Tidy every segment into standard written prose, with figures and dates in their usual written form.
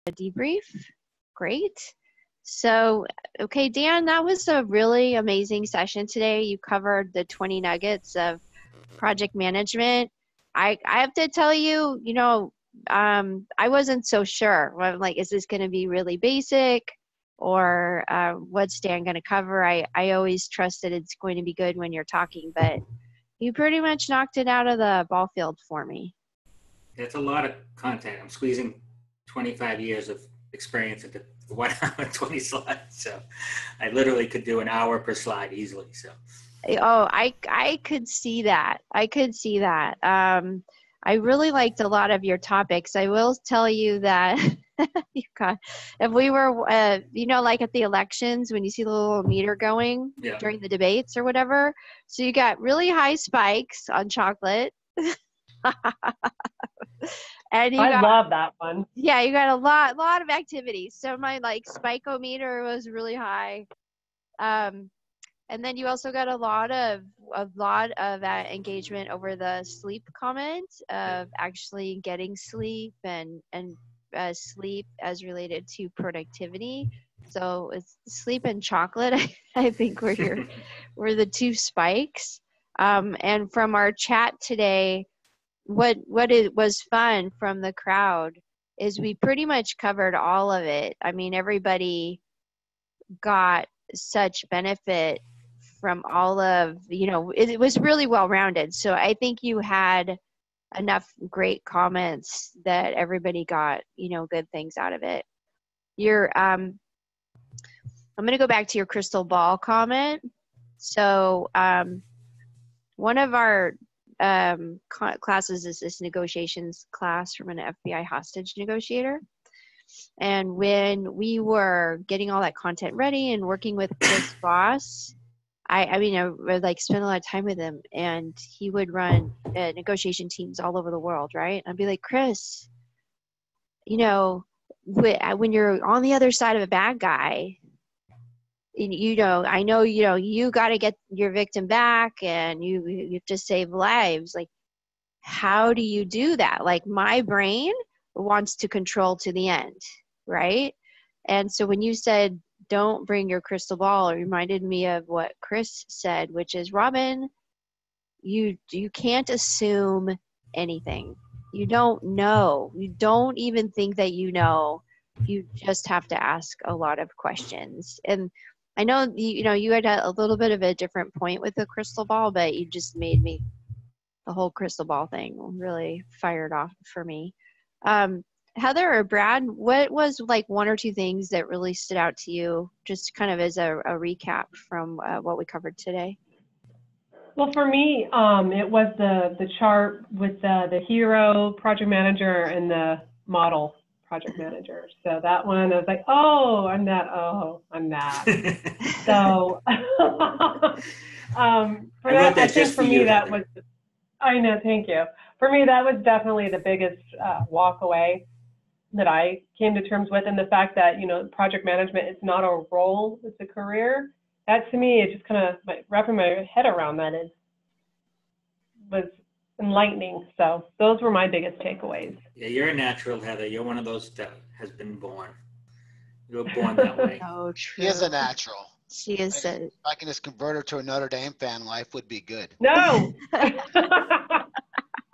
debrief. Great. So, okay, Dan, that was a really amazing session today. You covered the 20 nuggets of project management. I have to tell you, I wasn't so sure. I'm like, is this going to be really basic, or what's Dan going to cover? I always trust that it's going to be good when you're talking, but you pretty much knocked it out of the ball field for me. That's a lot of content. I'm squeezing 25 years of experience into 1 hour 20 slides. So I literally could do an hour per slide easily. So. Oh, I could see that. I really liked a lot of your topics. I will tell you that if we were, like at the elections, when you see the little meter going during the debates or whatever, so you got really high spikes on chocolate. And I love that one. Yeah, you got a lot of activities. So my spike-o-meter was really high. And then you also got a lot of engagement over the sleep comment of actually getting sleep and sleep as related to productivity. So it's sleep and chocolate. I think were the two spikes. And from our chat today, what it was fun from the crowd is we pretty much covered all of it. I mean, everybody got such benefit from all of, it was really well-rounded. So I think you had enough great comments that everybody got, good things out of it. I'm going to go back to your crystal ball comment. So one of our classes is this negotiations class from an FBI hostage negotiator. And when we were getting all that content ready and working with Chris Voss, I would spend a lot of time with him, and he would run negotiation teams all over the world, right? I'd be like, Chris, when you're on the other side of a bad guy, I know, you got to get your victim back, and you have to save lives. Like, how do you do that? Like, my brain wants to control to the end, right? And so when you said, don't bring your crystal ball, it reminded me of what Chris said, which is, Robin, you can't assume anything. You don't know. You don't even think that you know. You just have to ask a lot of questions. And I know you had a little bit of a different point with the crystal ball, but you just made me, the whole crystal ball thing really fired off for me. Heather or Brad, what was one or two things that really stood out to you, just kind of as a recap from what we covered today? Well, for me, it was the chart with the hero project manager and the model project manager. So that one, I was like, oh, I'm that. Oh, I'm that. So for that, I think for me that was, I know, thank you. For me, that was definitely the biggest walk away that I came to terms with, and the fact that, project management is not a role, it's a career. That to me, it just kind of wrapping my head around that was enlightening. So those were my biggest takeaways. Yeah, you're a natural, Heather. You're one of those that has been born. You were born that way. Oh, true. She is a natural. She is. If I can just convert her to a Notre Dame fan, life would be good. No.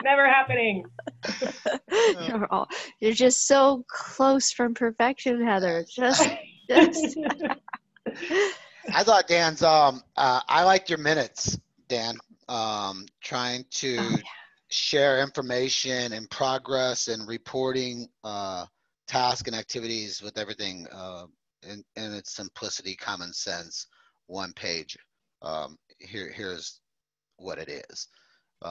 Never happening. You're just so close from perfection, Heather. Just. I thought Dan's. I liked your minutes, Dan. Trying to share information and progress and reporting tasks and activities with everything in its simplicity, common sense, one page. Here's what it is.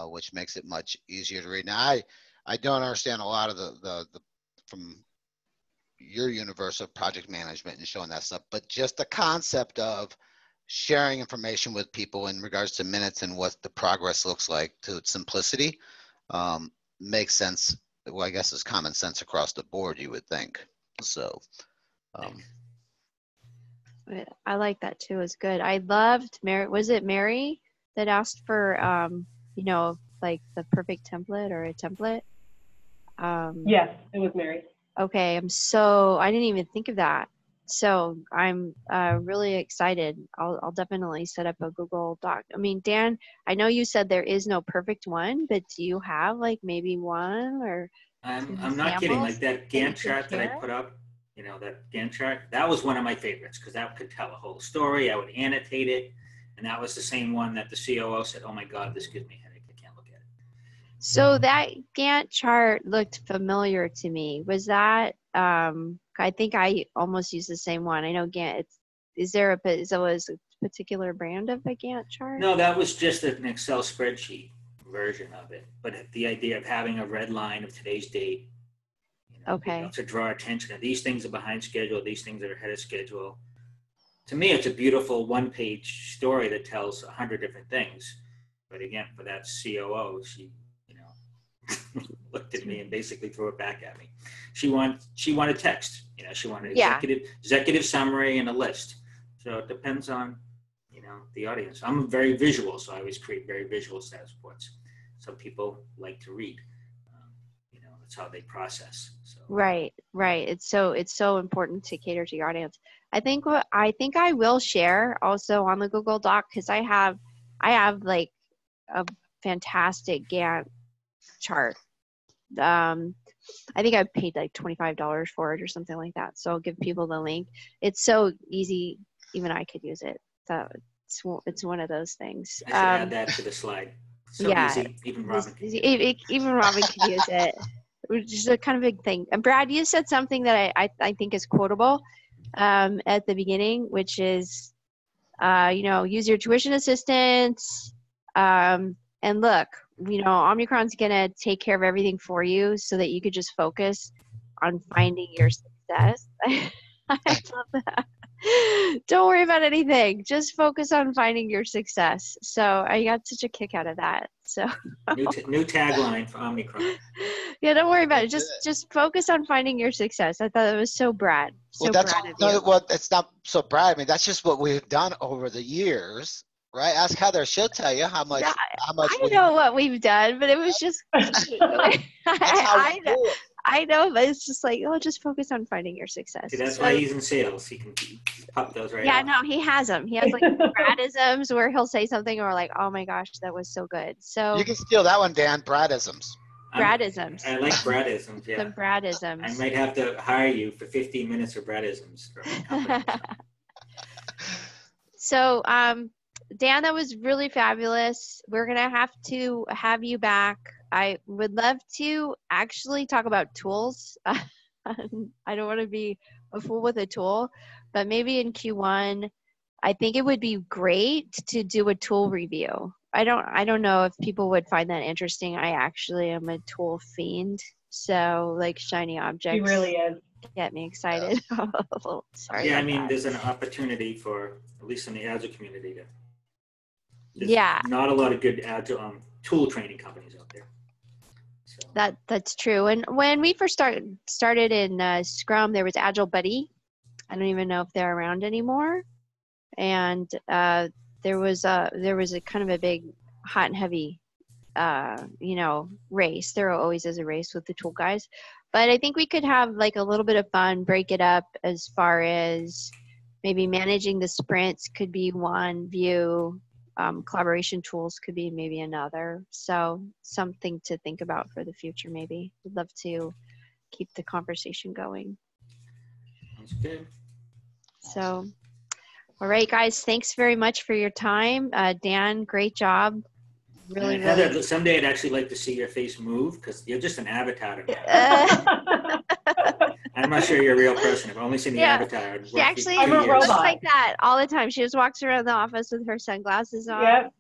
Which makes it much easier to read. Now, I don't understand a lot of the from your universe of project management and showing that stuff, but just the concept of sharing information with people in regards to minutes and what the progress looks like to its simplicity makes sense. Well, I guess it's common sense across the board, you would think. So. I like that too. It's good. I loved Mary. Was it Mary that asked for the perfect template or a template? Yes, it was Mary. Okay, I didn't even think of that. So I'm really excited. I'll definitely set up a Google Doc. I mean, Dan, I know you said there is no perfect one, but do you have like maybe one or I'm not kidding. Like that Gantt chart that I put up, that Gantt chart, that was one of my favorites because that could tell a whole story. I would annotate it. And that was the same one that the COO said, oh my God, this gives me a headache. I can't look at it. So that Gantt chart looked familiar to me. Was that, I think I almost used the same one. I know Gantt, is there a particular brand of a Gantt chart? No, that was just an Excel spreadsheet version of it. But the idea of having a red line of today's date, okay, to draw attention to these things are behind schedule, these things are ahead of schedule. To me, it's a beautiful one-page story that tells 100 different things. But again, for that COO, she, looked at me and basically threw it back at me. She wanted text. She wanted executive summary and a list. So it depends on, the audience. I'm very visual, so I always create very visual status reports. Some people like to read. That's how they process. So. Right. It's so important to cater to your audience. I think I will share also on the Google Doc because I have like a fantastic Gantt chart. I think I paid like $25 for it or something like that. So I'll give people the link. It's so easy, even I could use it. So it's one of those things. I should add that to the slide. So easy, even Robin can use it. Even Robin can use it. Which is a kind of big thing. And Brad, you said something that I think is quotable at the beginning, which is, use your tuition assistance. And look, Omnicron's going to take care of everything for you so that you could just focus on finding your success. I love that. Don't worry about anything. Just focus on finding your success. So I got such a kick out of that. So new tagline for Omnicron. Yeah, don't worry about it. Just focus on finding your success. I thought it was so Brad. It's not so Brad. I mean, that's just what we've done over the years, right? Ask Heather; she'll tell you how much. I know what we've done, but it was just. I know, but it's just like, just focus on finding your success. See, that's why he's in sales. He can pop those right. Yeah, no, he has them. He has like Bradisms where he'll say something or like, oh my gosh, that was so good. So you can steal that one, Dan. Bradisms. Bradisms. I like Bradisms. Yeah. The Bradisms. I might have to hire you for 15 minutes of Bradisms. So, Dan, that was really fabulous. We're gonna have you back. I would love to actually talk about tools. I don't want to be a fool with a tool, but maybe in Q1, I think it would be great to do a tool review. I don't know if people would find that interesting. I actually am a tool fiend, so like shiny objects. He really is. Get me excited. Sorry. Yeah, I mean, there's an opportunity for, at least in the Agile community, not a lot of good Agile tool training companies out there. So. That's true. And when we first started in Scrum, there was Agile Buddy. I don't even know if they're around anymore. And there was a kind of a big hot and heavy race. There always is a race with the tool guys. But I think we could have like a little bit of fun, break it up as far as maybe managing the sprints could be one view. Collaboration tools could be maybe another. So something to think about for the future, maybe. We'd love to keep the conversation going. Sounds good. So, all right, guys, thanks very much for your time. Dan, great job. Really, Heather, someday I'd actually like to see your face move because you're just an avatar to me. I'm not sure you're a real person. I've only seen the avatar. She actually looks like that all the time. She just walks around the office with her sunglasses on. Yep.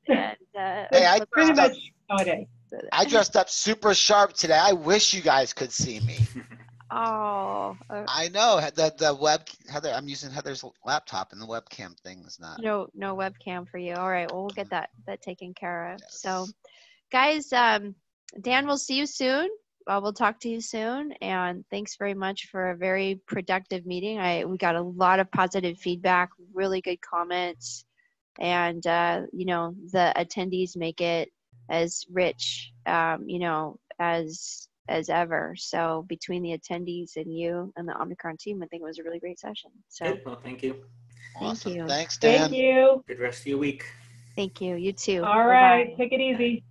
And, hey, I pretty much nowadays. I dressed up super sharp today. I wish you guys could see me. Oh. I know the web. Heather, I'm using Heather's laptop, and the webcam thing is not. No webcam for you. All right. Well, we'll get that taken care of. Yes. So, guys, Dan, we'll see you soon. We'll talk to you soon, and thanks very much for a very productive meeting. We got a lot of positive feedback, really good comments, and the attendees make it as rich, as as ever. So between the attendees and you and the Omnicron team, I think it was a really great session. So Good. Well, thank you. Awesome. you. Thanks, Dan. Thank you. Good rest of your week. Thank you. You too. All Bye-bye. right. Take it easy.